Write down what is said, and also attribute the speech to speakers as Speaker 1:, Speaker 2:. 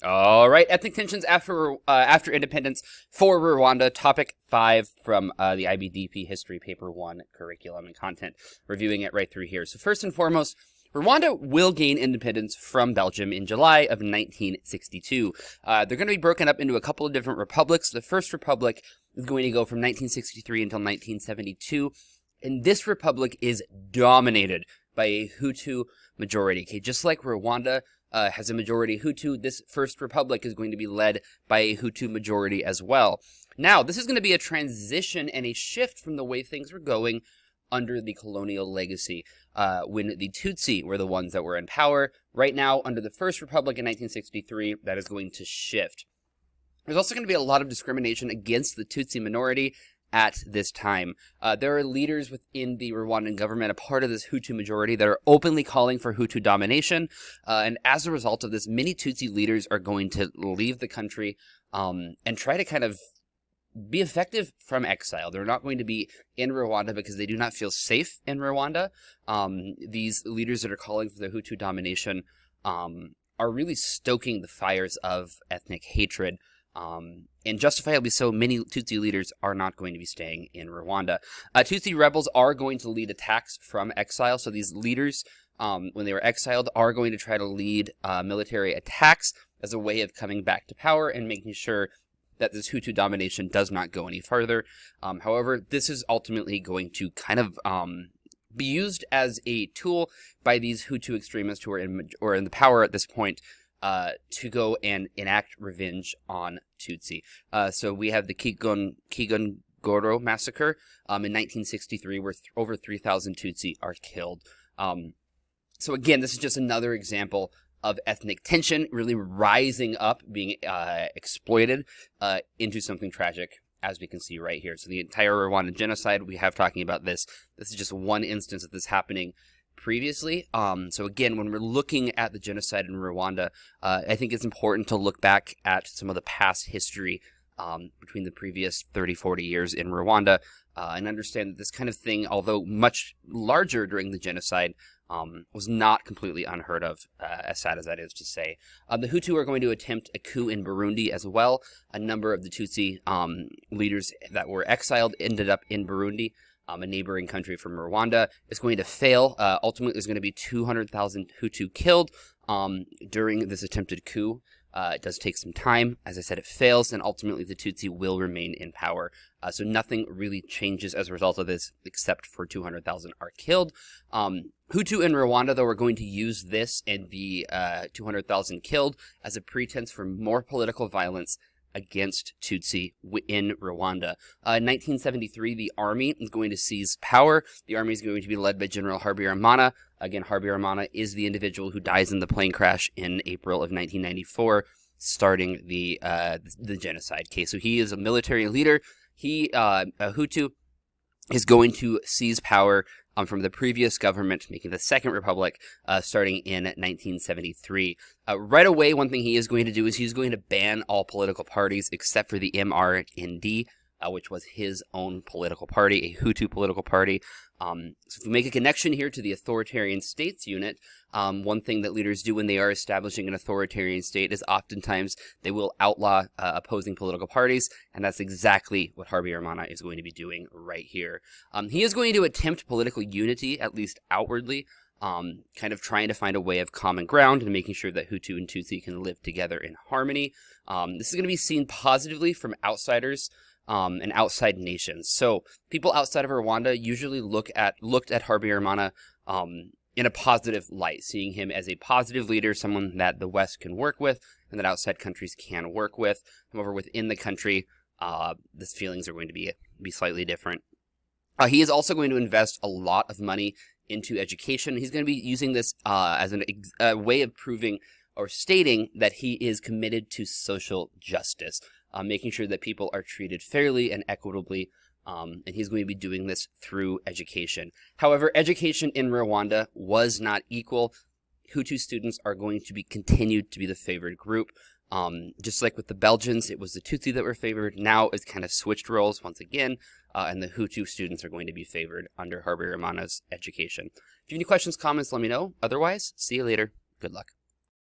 Speaker 1: All right, ethnic tensions after independence for Rwanda, topic 5 from the IBDP History Paper 1 curriculum and content, reviewing it right through here. So first and foremost, Rwanda will gain independence from Belgium in July of 1962. They're going to be broken up into a couple of different republics. The first republic is going to go from 1963 until 1972, and this republic is dominated by a Hutu majority. Okay, just like Rwanda has a majority Hutu, this first republic is going to be led by a Hutu majority as well. Now, this is going to be a transition and a shift from the way things were going under the colonial legacy, when the Tutsi were the ones that were in power. Right now, under the First Republic in 1963, that is going to shift. There's also going to be a lot of discrimination against the Tutsi minority at this time. There are leaders within the Rwandan government, a part of this Hutu majority, that are openly calling for Hutu domination. And as a result of this, many Tutsi leaders are going to leave the country and try to kind of be effective from exile. They're not going to be in Rwanda because they do not feel safe in Rwanda. These leaders that are calling for the Hutu domination are really stoking the fires of ethnic hatred. And justifiably so, many Tutsi leaders are not going to be staying in Rwanda. Tutsi rebels are going to lead attacks from exile. So these leaders, when they were exiled, are going to try to lead military attacks as a way of coming back to power and making sure that this Hutu domination does not go any further. However, this is ultimately going to kind of be used as a tool by these Hutu extremists who are in the power at this point to go and enact revenge on Tutsi. So we have the Kigongoro massacre in 1963, where over 3,000 Tutsi are killed. So again, this is just another example of ethnic tension really rising up, being exploited into something tragic, as we can see right here. So the entire Rwandan genocide, we have talking about this. This is just one instance of this happening previously. So again, when we're looking at the genocide in Rwanda, I think it's important to look back at some of the past history between the previous 30, 40 years in Rwanda and understand that this kind of thing, although much larger during the genocide, was not completely unheard of, as sad as that is to say. The Hutu are going to attempt a coup in Burundi as well. A number of the Tutsi leaders that were exiled ended up in Burundi, a neighboring country from Rwanda. Is going to fail. Ultimately, there's going to be 200,000 Hutu killed during this attempted coup. It does take some time. As I said, it fails, and ultimately the Tutsi will remain in power. So nothing really changes as a result of this, except for 200,000 are killed. Hutu in Rwanda, though, are going to use this and the 200,000 killed as a pretense for more political violence against Tutsi in Rwanda. In 1973, the army is going to seize power. The army is going to be led by General Habyarimana. Again, Habyarimana is the individual who dies in the plane crash in April of 1994, starting the genocide case. So he is a military leader. He, Hutu, is going to seize power from the previous government, making the Second Republic, starting in 1973. Right away, one thing he is going to do is he's going to ban all political parties except for the MRND, which was his own political party, a Hutu political party. So if we make a connection here to the authoritarian states unit, one thing that leaders do when they are establishing an authoritarian state is oftentimes they will outlaw opposing political parties, and that's exactly what Habyarimana is going to be doing right here. He is going to attempt political unity, at least outwardly, kind of trying to find a way of common ground and making sure that Hutu and Tutsi can live together in harmony. This is going to be seen positively from outsiders and outside nations. So people outside of Rwanda usually looked at Habyarimana in a positive light, seeing him as a positive leader, someone that the West can work with and that outside countries can work with. However, within the country, the feelings are going to be slightly different. He is also going to invest a lot of money into education. He's going to be using this as a way of proving or stating that he is committed to social justice, making sure that people are treated fairly and equitably, and he's going to be doing this through education. However, education in Rwanda was not equal. Hutu students are going to be continued to be the favored group. Just like with the Belgians, it was the Tutsi that were favored. Now it's kind of switched roles once again, and the Hutu students are going to be favored under Habyarimana's education. If you have any questions, comments, let me know. Otherwise, see you later. Good luck.